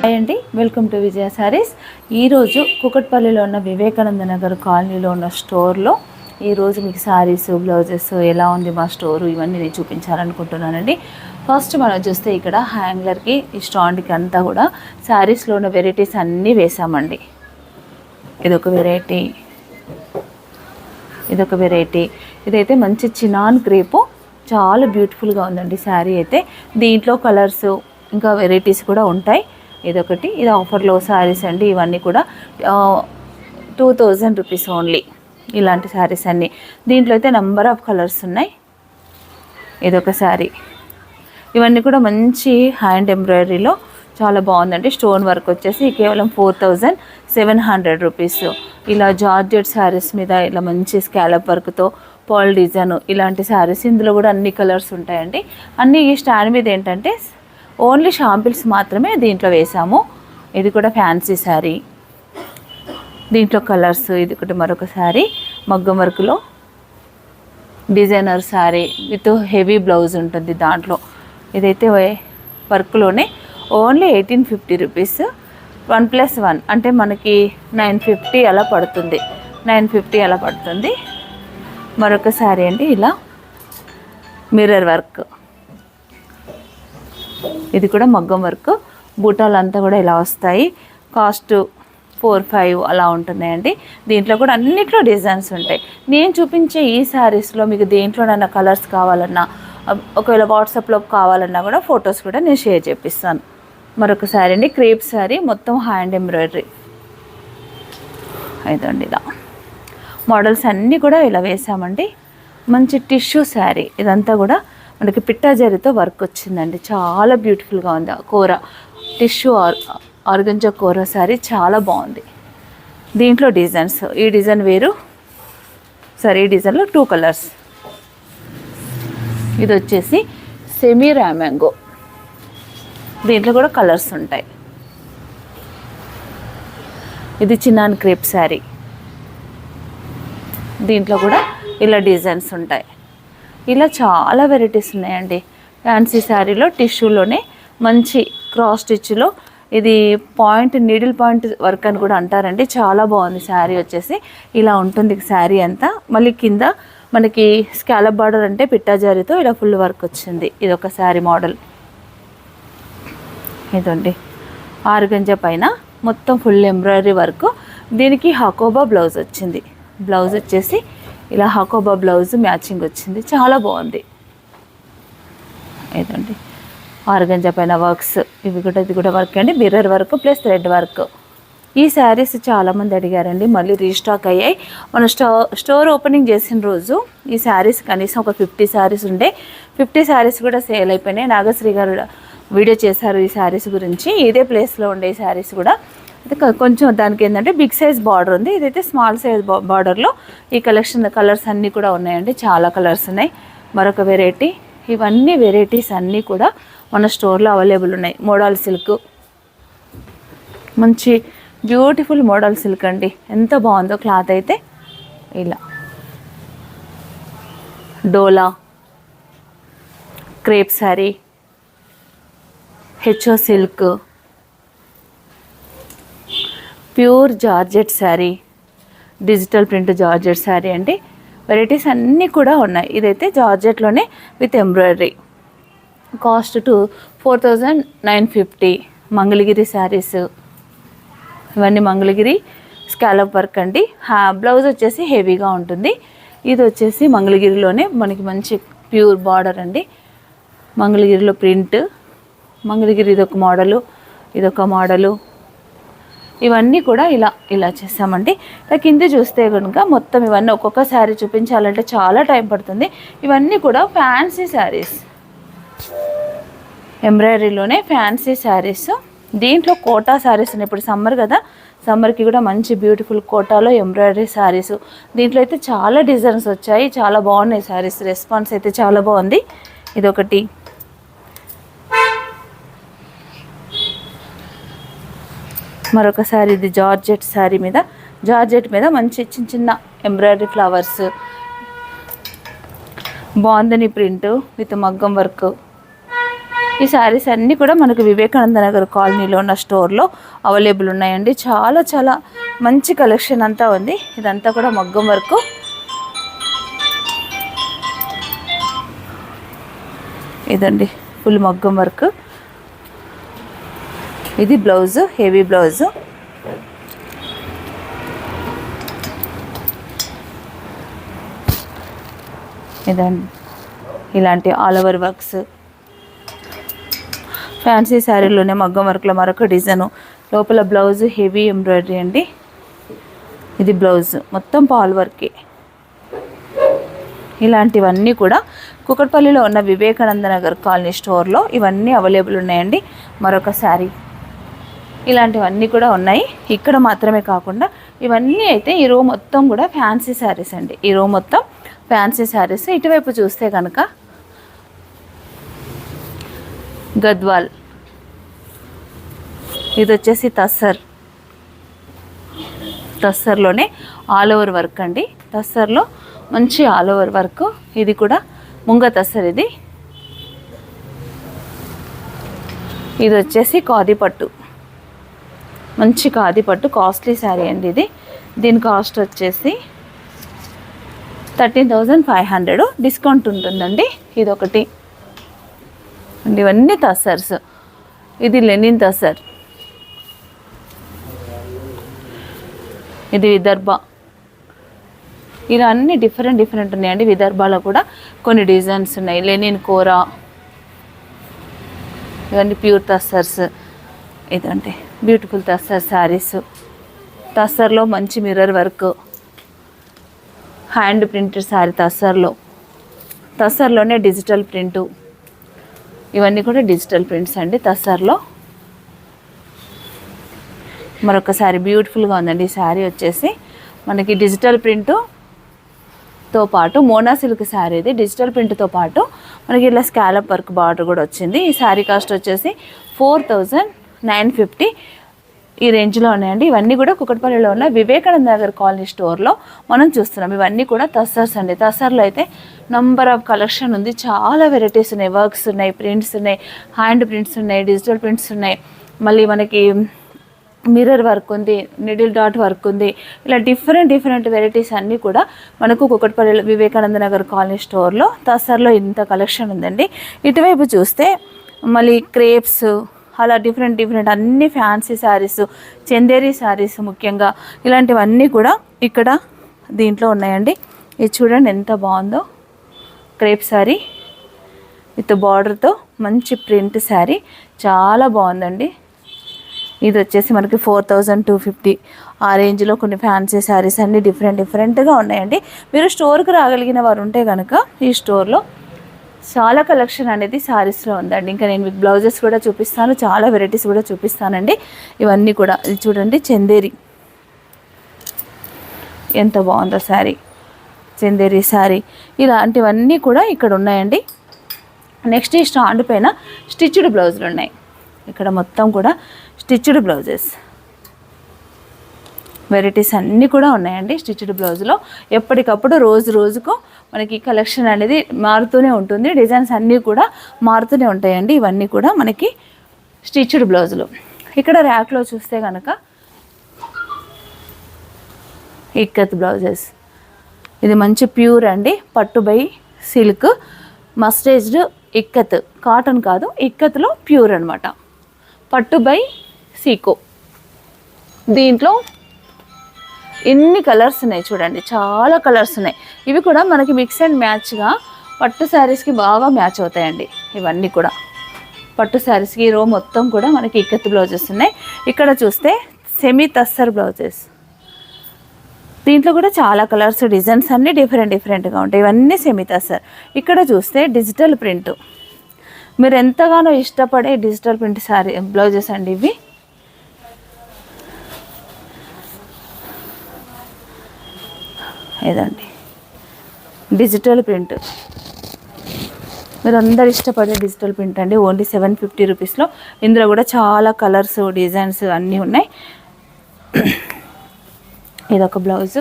Hi అండి, welcome to విజయ సారీస్. ఈరోజు కూకట్పల్లిలో ఉన్న వివేకానంద నగర్ కాలనీలో ఉన్న స్టోర్లో ఈరోజు మీకు సారీస్, బ్లౌజెస్ ఎలా ఉంది మా స్టోరు ఇవన్నీ నేను చూపించాలనుకుంటున్నానండి. ఫస్ట్ మనం చూస్తే ఇక్కడ హ్యాంగర్కి ఈ స్టాండ్కి అంతా కూడా శారీస్లో ఉన్న వెరైటీస్ అన్నీ వేసామండి. ఇదొక వెరైటీ, ఇదైతే మంచి చినాన్ క్రేపు, చాలా బ్యూటిఫుల్గా ఉందండి శారీ అయితే. దీంట్లో కలర్స్ ఇంకా వెరైటీస్ కూడా ఉంటాయి. ఇదొకటి, ఇది ఆఫర్లో శారీస్ అండి. ఇవన్నీ కూడా 2000 రూపీస్ ఓన్లీ ఇలాంటి శారీస్ అన్నీ. దీంట్లో అయితే నెంబర్ ఆఫ్ కలర్స్ ఉన్నాయి. ఇదొక శారీ, ఇవన్నీ కూడా మంచి హ్యాండ్ ఎంబ్రాయిడరీలో చాలా బాగుందండి. స్టోన్ వర్క్ వచ్చేసి కేవలం 4700 రూపీస్. ఇలా జార్జెట్ శారీస్ మీద ఇలా మంచి స్కాలప్ వర్క్తో పాల్ డిజైన్ ఇలాంటి శారీస్. ఇందులో కూడా అన్ని కలర్స్ ఉంటాయండి. అన్నీ ఈ స్టాండ్ మీద ఏంటంటే ఓన్లీ షాంపిల్స్ మాత్రమే దీంట్లో వేసాము. ఇది కూడా ఫ్యాన్సీ శారీ, దీంట్లో కలర్స్. ఇది ఒకటి మరొక శారీ మగ్గం వర్క్లో designer sari with heavy blouse ఉంటుంది దాంట్లో. ఇదైతే వర్క్లోనే ఓన్లీ 1850 రూపీస్. 1+1 అంటే మనకి 950 అలా పడుతుంది. 950 అలా పడుతుంది. మరొక శారీ అండి, ఇలా మిర్రర్ వర్క్. ఇది కూడా మగ్గం వర్క్, బూటాలు అంతా కూడా ఇలా వస్తాయి. కాస్ట్ 4-5 అలా ఉంటున్నాయండి. దీంట్లో కూడా అన్నిట్లో డిజైన్స్ ఉంటాయి. నేను చూపించే ఈ శారీస్లో మీకు దేంట్లోనైనా కలర్స్ కావాలన్నా, ఒకవేళ వాట్సాప్లో కావాలన్నా కూడా ఫొటోస్ కూడా నేను షేర్ చేపిస్తాను. మరొక శారీ అండి, క్రేప్ శారీ, మొత్తం హ్యాండ్ ఎంబ్రాయిడరీ. ఇదండి, ఇలా మోడల్స్ అన్నీ కూడా ఇలా వేసామండి. మంచి టిష్యూ శారీ, ఇదంతా కూడా మనకి పిట్టా జరీతో వర్క్ వచ్చిందండి. చాలా బ్యూటిఫుల్గా ఉంది. కూర టిష్యూ ఆర్గంజా కూర శారీ చాలా బాగుంది. దీంట్లో డిజైన్స్, ఈ డిజైన్ వేరు సరే. ఈ డిజైన్లో 2 కలర్స్. ఇది వచ్చేసి సెమీ రామ్యాంగో, దీంట్లో కూడా కలర్స్ ఉంటాయి. ఇది చిన్నాన్ క్రేప్ శారీ, దీంట్లో కూడా ఇలా డిజైన్స్ ఉంటాయి. ఇలా చాలా వెరైటీస్ ఉన్నాయండి. ఫ్యాన్సీ శారీలో టిష్యూలోనే మంచి క్రాస్ స్టిచ్లో, ఇది పాయింట్ నీడిల్ పాయింట్ వర్క్ అని కూడా అంటారండి. చాలా బాగుంది శారీ వచ్చేసి. ఇలా ఉంటుంది శారీ అంతా. మళ్ళీ కింద మనకి స్కాలప్ బార్డర్ అంటే పిట్టా జారీతో ఇలా ఫుల్ వర్క్ వచ్చింది. ఇది ఒక శారీ మోడల్. ఇదండి, ఆర్గంజా పైన మొత్తం ఫుల్ ఎంబ్రాయిడరీ వర్క్. దీనికి హకోబా బ్లౌజ్ వచ్చింది. బ్లౌజ్ వచ్చేసి ఇలా హకోబా బ్లౌజ్ మ్యాచింగ్ వచ్చింది, చాలా బాగుంది. ఇదండి, ఆర్గంజా పైన వర్క్స్. ఇది కూడా వర్క్ అండి, mirror work plus thread work. ఈ శారీస్ చాలామంది అడిగారండి, మళ్ళీ రీస్టాక్ అయ్యాయి. మన స్టోర్ ఓపెనింగ్ చేసిన రోజు ఈ శారీస్ కనీసం ఒక 50 శారీస్ ఉండే. 50 శారీస్ కూడా సేల్ అయిపోయినాయి. నాగశ్రీ గారు వీడియో చేశారు ఈ శారీస్ గురించి. ఇదే ప్లేస్లో ఉండే ఈ శారీస్ కూడా. అయితే కొంచెం దానికి ఏంటంటే బిగ్ సైజ్ బార్డర్ ఉంది. ఇదైతే స్మాల్ సైజ్ బార్డర్లో ఈ కలర్స్ అన్నీ కూడా ఉన్నాయండి. చాలా కలర్స్ ఉన్నాయి. మరొక వెరైటీ. ఇవన్నీ వెరైటీస్ అన్నీ కూడా మన స్టోర్లో అవైలబుల్ ఉన్నాయి. మోడల్ సిల్క్, మంచి బ్యూటిఫుల్ మోడల్ సిల్క్ అండి. ఎంత బాగుందో క్లాత్ అయితే. ఇలా డోలా క్రేప్ శారీ, హెచ్ఓ silk, pure georgette sari, digital print georgette sari అండి. వెరైటీస్ అన్నీ కూడా ఉన్నాయి. ఇదైతే జార్జెట్లోనే with embroidery. Cost 4950. Mangalagiri saris, ఇవన్నీ మంగళగిరి స్కాలప్ వర్క్ అండి. బ్లౌజ్ వచ్చేసి హెవీగా ఉంటుంది. ఇది వచ్చేసి మంగళగిరిలోనే మనకి మంచి ప్యూర్ బార్డర్ అండి. మంగళగిరిలో ప్రింట్, మంగళగిరి ఇదొక మోడలు. ఇవన్నీ కూడా ఇలా చేసామండి. కింద చూస్తే కనుక మొత్తం ఇవన్నీ ఒక్కొక్క శారీ చూపించాలంటే చాలా టైం పడుతుంది. ఇవన్నీ కూడా ఫ్యాన్సీ శారీస్, ఎంబ్రాయిడరీలోనే ఫ్యాన్సీ శారీస్. దీంట్లో కోటా శారీస్ ఉన్నాయి. ఇప్పుడు సమ్మర్ కదా, సమ్మర్కి కూడా మంచి బ్యూటిఫుల్ కోటాలో ఎంబ్రాయిడరీ శారీస్. దీంట్లో అయితే చాలా డిజైన్స్ వచ్చాయి, చాలా బాగున్నాయి శారీస్. రెస్పాన్స్ అయితే చాలా బాగుంది. ఇదొకటి. మరొక శారీ, ఇది జార్జెట్ మీద మంచి చిన్న embroidery flowers, bandhani print with మగ్గం వర్క్. ఈ శారీస్ అన్నీ కూడా మనకు వివేకానంద నగర్ కాలనీలో ఉన్న స్టోర్లో అవైలబుల్ ఉన్నాయండి. చాలా చాలా మంచి కలెక్షన్ అంతా ఉంది. ఇదంతా కూడా మగ్గం వర్క్. ఇదండి ఫుల్ మగ్గం వర్క్. ఇది బ్లౌజ్, హెవీ బ్లౌజ్. ఇదండి ఇలాంటి ఆల్ ఓవర్ వర్క్స్. ఫ్యాన్సీ శారీలోనే మగ్గం వర్క్లో మరొక డిజైను. లోపల బ్లౌజ్ హెవీ ఎంబ్రాయిడరీ అండి. ఇది బ్లౌజ్ మొత్తం పాల్ వర్కే. ఇలాంటివన్నీ కూడా కుకట్పల్లిలో ఉన్న వివేకానంద నగర్ కాలనీ స్టోర్లో ఇవన్నీ అవైలబుల్ ఉన్నాయండి. మరొక శారీ ఇలాంటివన్నీ కూడా ఉన్నాయి. ఇక్కడ మాత్రమే కాకుండా ఇవన్నీ అయితే ఈ రో మొత్తం కూడా ఫ్యాన్సీ శారీస్ అండి. ఈ రో మొత్తం ఫ్యాన్సీ శారీస్. ఇటువైపు చూస్తే కనుక గద్వాల్, ఇది వచ్చేసి తస్సర్లోనే ఆల్ ఓవర్ వర్క్ అండి. తస్సర్లో మంచి ఆల్ ఓవర్ వర్క్. ఇది కూడా ముంగ తస్సర్. ఇది వచ్చేసి ఖాదీ పట్టు, మంచి ఖాదీ పట్టు. కాస్ట్లీ శారీ అండి ఇది. దీని కాస్ట్ వచ్చేసి 13,500. డిస్కౌంట్ ఉంటుందండి. ఇదొకటి అండి. ఇవన్నీ తస్సర్స్. ఇది లెనిన్ తస్సర్. ఇది విదర్భ. ఇలా అన్ని డిఫరెంట్ ఉన్నాయండి. విదర్భలో కూడా కొన్ని డిజైన్స్ ఉన్నాయి. లెనిన్ కోరా, ఇవన్నీ ప్యూర్ తస్సర్స్. ఇదండి బ్యూటిఫుల్ తస్సర్ శారీస్. తస్సర్లో మంచి mirror work, hand printed sari తస్సర్లోనే డిజిటల్ ప్రింటు. ఇవన్నీ కూడా డిజిటల్ ప్రింట్స్ అండి తస్సర్లో. మరొకసారి బ్యూటిఫుల్గా ఉందండి ఈ శారీ వచ్చేసి. మనకి డిజిటల్ ప్రింటుతో పాటు మోనా సిల్క్ శారీ. ఇది డిజిటల్ ప్రింట్తో పాటు మనకి ఇలా స్కాలప్ వర్క్ బార్డర్ కూడా వచ్చింది. ఈ శారీ కాస్ట్ వచ్చేసి 4,950 ఈ రేంజ్లో ఉన్నాయండి. ఇవన్నీ కూడా కుకట్పల్లిలో ఉన్న వివేకానంద నగర్ కాలనీ స్టోర్లో మనం చూస్తున్నాం. ఇవన్నీ కూడా తస్సర్స్ అండి. తస్సర్లో అయితే నంబర్ ఆఫ్ కలెక్షన్ ఉంది. చాలా వెరైటీస్ ఉన్నాయి. వర్క్స్ ఉన్నాయి, ప్రింట్స్ ఉన్నాయి, హ్యాండ్ ప్రింట్స్ ఉన్నాయి, డిజిటల్ ప్రింట్స్ ఉన్నాయి. మళ్ళీ మనకి మిర్రర్ వర్క్ ఉంది, నిడిల్ డాట్ వర్క్ ఉంది. ఇలా డిఫరెంట్ వెరైటీస్ అన్నీ కూడా మనకు కుకట్పల్లి వివేకానంద నగర్ కాలనీ స్టోర్లో తస్సర్లో ఇంత కలెక్షన్ ఉందండి. ఇటువైపు చూస్తే మళ్ళీ క్రేప్స్, అలా డిఫరెంట్ అన్ని ఫ్యాన్సీ శారీస్, చందేరి శారీస్ ముఖ్యంగా ఇలాంటివన్నీ కూడా ఇక్కడ దీంట్లో ఉన్నాయండి. ఇది చూడండి ఎంత బాగుందో. క్రేప్ శారీ విత్ బార్డర్తో మంచి ప్రింట్ శారీ, చాలా బాగుందండి. ఇది వచ్చేసి మనకి 4,250 ఆ రేంజ్లో కొన్ని ఫ్యాన్సీ శారీస్ అన్నీ డిఫరెంట్గా ఉన్నాయండి. మీరు స్టోర్కి రాగలిగిన వారు ఉంటే కనుక ఈ స్టోర్లో చాలా కలెక్షన్ అనేది శారీస్లో ఉందండి. ఇంకా నేను మీకు బ్లౌజెస్ కూడా చూపిస్తాను, చాలా వెరైటీస్ కూడా చూపిస్తానండి. ఇవన్నీ కూడా ఇది చూడండి చందేరి, ఎంత బాగుందో శారీ. చందేరి శారీ ఇలాంటివన్నీ కూడా ఇక్కడ ఉన్నాయండి. నెక్స్ట్ ఈ స్టాండ్ పైన స్టిచ్డ్ బ్లౌజులు ఉన్నాయి. ఇక్కడ మొత్తం కూడా స్టిచ్డ్ బ్లౌజెస్ వెరైటీస్ అన్నీ కూడా ఉన్నాయండి. స్టిచ్డ్ బ్లౌజ్లో ఎప్పటికప్పుడు రోజుకు మనకి కలెక్షన్ అనేది మారుతూనే ఉంటుంది. డిజైన్స్ అన్నీ కూడా మారుతూనే ఉంటాయండి. ఇవన్నీ కూడా మనకి స్టిచ్డ్ బ్లౌజులు. ఇక్కడ ర్యాక్లో చూస్తే కనుక ఇక్కత్ బ్లౌజెస్. ఇది మంచి ప్యూర్ అండి, పట్టు బై సిల్క్ మస్టేజ్డ్ ఇక్కత్, కాటన్ కాదు, ఇక్కత్లో ప్యూర్ అనమాట. పట్టు బై సీకో. దీంట్లో ఎన్ని కలర్స్ ఉన్నాయి చూడండి, చాలా కలర్స్ ఉన్నాయి. ఇవి కూడా మనకి మిక్స్ అండ్ మ్యాచ్గా పట్టు శారీస్కి బాగా మ్యాచ్ అవుతాయండి. ఇవన్నీ కూడా పట్టు శారీస్కి రో మొత్తం కూడా మనకి ఇక్కత్ బ్లౌజెస్ ఉన్నాయి. ఇక్కడ చూస్తే సెమీ తస్సర్ బ్లౌజెస్. దీంట్లో కూడా చాలా కలర్స్, డిజైన్స్ అన్నీ డిఫరెంట్గా ఉంటాయి. ఇవన్నీ సెమీ తస్సర్. ఇక్కడ చూస్తే డిజిటల్ ప్రింట్. మీరు ఎంతగానో ఇష్టపడే డిజిటల్ ప్రింట్ శారీ బ్లౌజెస్ అండి ఇవి. ఇదండి డిజిటల్ ప్రింట్. మీరు అందరు ఇష్టపడే డిజిటల్ ప్రింట్ అండి. ఓన్లీ 750 రూపీస్లో. ఇందులో కూడా చాలా కలర్స్, డిజైన్స్ అన్నీ ఉన్నాయి. ఇదొక బ్లౌజ్.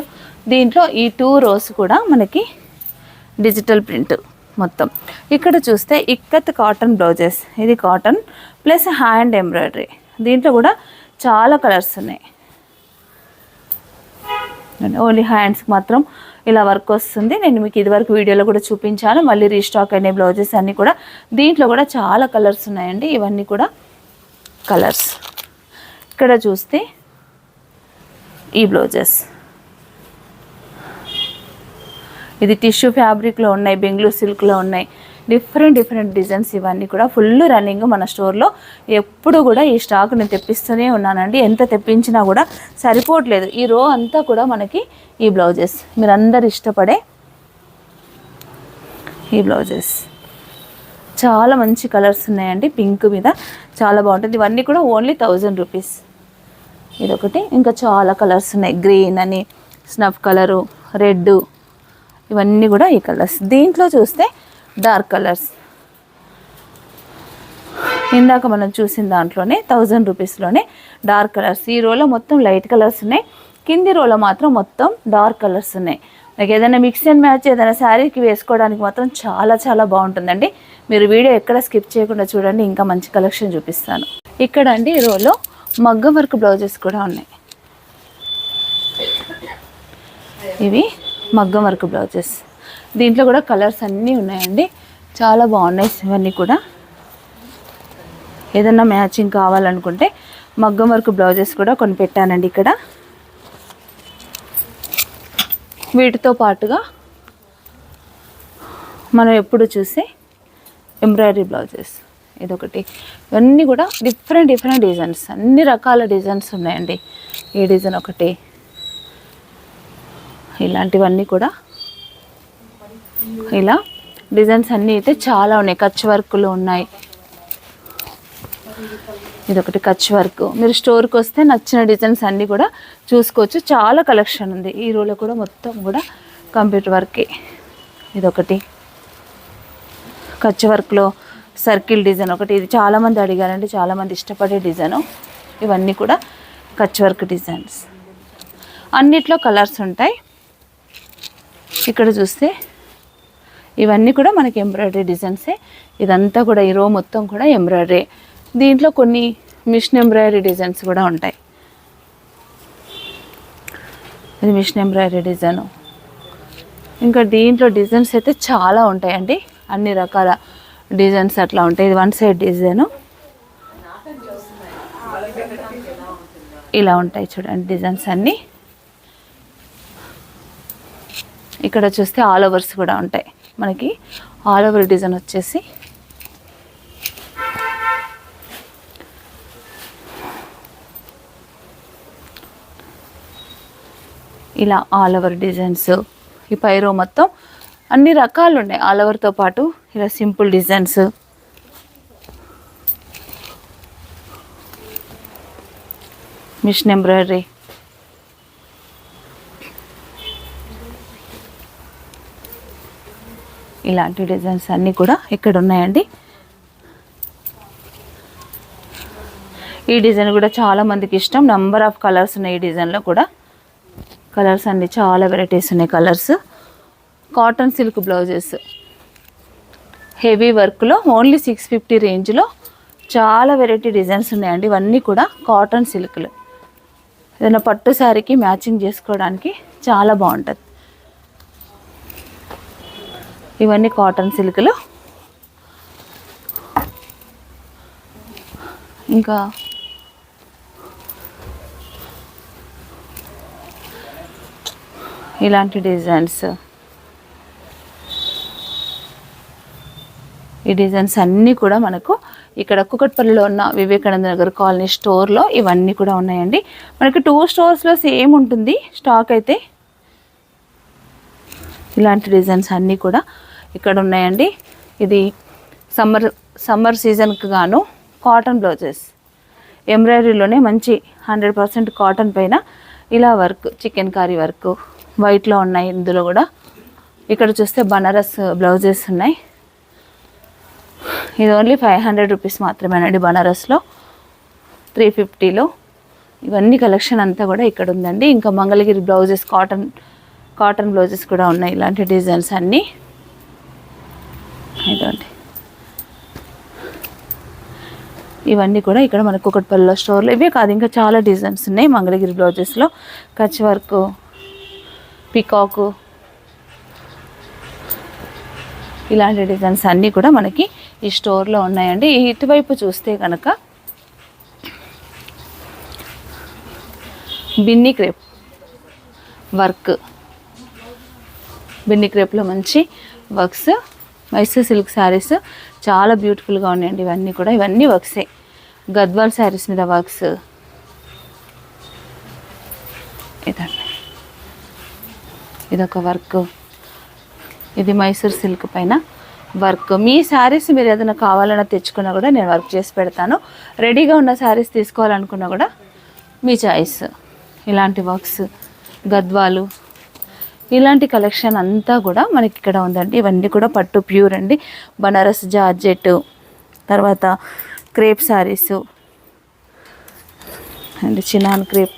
దీంట్లో ఈ 2 రోస్ కూడా మనకి డిజిటల్ ప్రింట్ మొత్తం. ఇక్కడ చూస్తే ఇక్కత్ కాటన్ బ్లౌజెస్, ఇది కాటన్ ప్లస్ హ్యాండ్ ఎంబ్రాయిడరీ. దీంట్లో కూడా చాలా కలర్స్ ఉన్నాయి. ఓన్లీ హ్యాండ్స్కి మాత్రం ఇలా వర్క్ వస్తుంది. నేను మీకు ఇదివరకు వీడియోలో కూడా చూపించాను. మళ్ళీ రీస్టాక్ అయిన బ్లౌజెస్ అన్నీ కూడా దీంట్లో కూడా చాలా కలర్స్ ఉన్నాయండి. ఇవన్నీ కూడా కలర్స్. ఇక్కడ చూస్తే ఈ బ్లౌజెస్, ఇది టిష్యూ ఫ్యాబ్రిక్లో ఉన్నాయి, బెంగళూరు సిల్క్లో ఉన్నాయి, డిఫరెంట్ డిజైన్స్. ఇవన్నీ కూడా ఫుల్ రన్నింగ్ మన స్టోర్లో. ఎప్పుడు కూడా ఈ స్టాక్ నేను తెప్పిస్తూనే ఉన్నానండి. ఎంత తెప్పించినా కూడా సరిపోవట్లేదు. ఈ రో అంతా కూడా మనకి ఈ బ్లౌజెస్, మీరందరు ఇష్టపడే ఈ బ్లౌజెస్. చాలా మంచి కలర్స్ ఉన్నాయండి. పింక్ మీద చాలా బాగుంటుంది. ఇవన్నీ కూడా ఓన్లీ 1000 రూపీస్. ఇదొకటి, ఇంకా చాలా కలర్స్ ఉన్నాయి. గ్రీన్ అని, స్నఫ్ కలరు, రెడ్, ఇవన్నీ కూడా ఈ కలర్స్. దీంట్లో చూస్తే డార్క్ కలర్స్, ఇందాక మనం చూసిన దాంట్లోనే 1000 రూపీస్లోనే డార్క్ కలర్స్. ఈ రోలో మొత్తం లైట్ కలర్స్ ఉన్నాయి, కింది రోలో మాత్రం మొత్తం డార్క్ కలర్స్ ఉన్నాయి. నాకు ఏదైనా మిక్స్ అండ్ మ్యాచ్ ఏదైనా శారీకి వేసుకోవడానికి మాత్రం చాలా బాగుంటుందండి. మీరు వీడియో ఎక్కడ స్కిప్ చేయకుండా చూడండి, ఇంకా మంచి కలెక్షన్ చూపిస్తాను. ఇక్కడ అండి ఈ రోలో మగ్గం వర్క్ బ్లౌజెస్ కూడా ఉన్నాయి. ఇవి మగ్గం వర్క్ బ్లౌజెస్. దీంట్లో కూడా కలర్స్ అన్నీ ఉన్నాయండి, చాలా బాగున్నాయి. ఇవన్నీ కూడా ఏదన్నా మ్యాచింగ్ కావాలనుకుంటే మగ్గం వర్క్ బ్లౌజెస్ కూడా కొన్ని పెట్టానండి ఇక్కడ. వీటితో పాటుగా మనం ఎప్పుడు చూసే ఎంబ్రాయిడరీ బ్లౌజెస్, ఇదొకటి. ఇవన్నీ కూడా డిఫరెంట్ డిజైన్స్, అన్ని రకాల డిజైన్స్ ఉన్నాయండి. ఈ డిజైన్ ఒకటి, ఇలాంటివన్నీ కూడా ఇలా డిజైన్స్ అన్నీ అయితే చాలా ఉన్నాయి. కచ్ వర్క్లు ఉన్నాయి. ఇదొకటి కచ్ వర్క్. మీరు స్టోర్కి వస్తే నచ్చిన డిజైన్స్ అన్నీ కూడా చూసుకోవచ్చు. చాలా కలెక్షన్ ఉంది. ఈ రోలో కూడా మొత్తం కూడా కంప్యూటర్ వర్కే. ఇదొకటి కచ్ వర్క్లో సర్కిల్ డిజైన్ ఒకటి. ఇది చాలామంది అడిగారండి, చాలామంది ఇష్టపడే డిజైను. ఇవన్నీ కూడా కచ్ వర్క్ డిజైన్స్. అన్నిట్లో కలర్స్ ఉంటాయి. ఇక్కడ చూస్తే ఇవన్నీ కూడా మనకి ఎంబ్రాయిడరీ డిజైన్సే. ఇదంతా కూడా ఈ రో మొత్తం కూడా ఎంబ్రాయిడరీ. దీంట్లో కొన్ని మిషన్ ఎంబ్రాయిడరీ డిజైన్స్ కూడా ఉంటాయి. ఇది మిషన్ ఎంబ్రాయిడరీ డిజైను. ఇంకా దీంట్లో డిజైన్స్ అయితే చాలా ఉంటాయండి, అన్ని రకాల డిజైన్స్ అట్లా ఉంటాయి. ఇది 1 సైడ్ డిజైను. ఇలా ఉంటాయి చూడండి డిజైన్స్ అన్నీ. ఇక్కడ చూస్తే ఆల్ ఓవర్స్ కూడా ఉంటాయి మనకి. ఆల్ ఓవర్ డిజైన్ వచ్చేసి ఇలా ఆల్ ఓవర్ డిజైన్స్. ఈ పైరో మొత్తం అన్ని రకాలు ఉన్నాయి. ఆల్ ఓవర్తో పాటు ఇలా సింపుల్ డిజైన్స్, మిషన్ ఎంబ్రాయిడరీ, ఇలాంటి డిజైన్స్ అన్నీ కూడా ఇక్కడ ఉన్నాయండి. ఈ డిజైన్ కూడా చాలా మందికి ఇష్టం. నెంబర్ ఆఫ్ కలర్స్ ఉన్నాయి ఈ డిజైన్లో కూడా. కలర్స్ అన్నీ చాలా వెరైటీస్ ఉన్నాయి colours. Cotton silk blouses, heavy వర్క్లో ఓన్లీ 650 రేంజ్లో చాలా వెరైటీ డిజైన్స్ ఉన్నాయండి. ఇవన్నీ కూడా కాటన్ సిల్క్లు. ఏదైనా పట్టు శారీకి మ్యాచింగ్ చేసుకోవడానికి చాలా బాగుంటుంది. ఇవన్నీ కాటన్ సిల్క్లు. ఇంకా ఇలాంటి డిజైన్స్. ఈ డిజైన్స్ అన్నీ కూడా మనకు ఇక్కడ కుకట్పల్లిలో ఉన్న వివేకానంద నగర్ కాలనీ స్టోర్లో ఇవన్నీ కూడా ఉన్నాయండి. మనకి 2 స్టోర్స్లో సేమ్ ఉంటుంది స్టాక్ అయితే. ఇలాంటి డిజైన్స్ అన్నీ కూడా ఇక్కడ ఉన్నాయండి. ఇది సమ్మర్ సీజన్కి గాను కాటన్ బ్లౌజెస్, ఎంబ్రాయిడరీలోనే మంచి 100% కాటన్ పైన ఇలా వర్క్, చికెన్ కారీ వర్క్ వైట్లో ఉన్నాయి. ఇందులో కూడా ఇక్కడ చూస్తే బనారస్ బ్లౌజెస్ ఉన్నాయి. ఇది ఓన్లీ 500 రూపీస్ మాత్రమేనండి. బనారస్లో 350లో ఇవన్నీ కలెక్షన్ అంతా కూడా ఇక్కడ ఉందండి. ఇంకా మంగళగిరి బ్లౌజెస్, కాటన్ బ్లౌజెస్ కూడా ఉన్నాయి. ఇలాంటి డిజైన్స్ అన్నీ ఇదండి, ఇవన్నీ కూడా ఇక్కడ మనకు కుకట్పల్లిలో స్టోర్లో ఇవే కాదు, ఇంకా చాలా డిజైన్స్ ఉన్నాయి. మంగళగిరి బ్లౌజెస్లో కచ్ వర్క్, పికాకు, ఇలాంటి డిజైన్స్ అన్నీ కూడా మనకి ఈ స్టోర్లో ఉన్నాయండి. ఇటువైపు చూస్తే కనుక బిన్నీ క్రేప్ వర్క్, బిన్నీ క్రేప్లో మంచి వర్క్స్, మైసూర్ సిల్క్ శారీస్ చాలా బ్యూటిఫుల్గా ఉన్నాయండి. ఇవన్నీ కూడా, ఇవన్నీ వర్క్సే. గద్వాల్ శారీస్ మీద వర్క్స్, ఇదండి, ఇదొక వర్క్, ఇది మైసూర్ సిల్క్ పైన వర్క్. మీ శారీస్ మీరు ఏదైనా కావాలన్నా తెచ్చుకున్నా కూడా నేను వర్క్ చేసి పెడతాను. రెడీగా ఉన్న శారీస్ తీసుకోవాలనుకున్నా కూడా మీ చాయిస్. ఇలాంటి వర్క్స్, గద్వాలు, ఇలాంటి కలెక్షన్ అంతా కూడా మనకి ఇక్కడ ఉందండి. ఇవన్నీ కూడా పట్టు ప్యూర్ అండి. బనారస్ జార్జెట్, తర్వాత crepe saris and chinon crepe,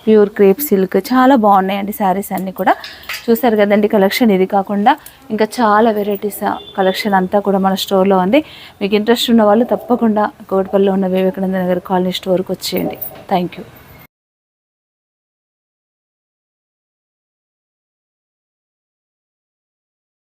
pure crepe silk, చాలా బాగున్నాయండి శారీస్ అన్నీ కూడా. చూసారు కదండి కలెక్షన్. ఇది కాకుండా ఇంకా చాలా వెరైటీస్ కలెక్షన్ అంతా కూడా మన స్టోర్లో ఉంది. మీకు ఇంట్రెస్ట్ ఉన్న వాళ్ళు తప్పకుండా కోటిపల్లిలో ఉన్న వివేకానంద నగర్ కాలనీ స్టోర్కి వచ్చేయండి. Thank you.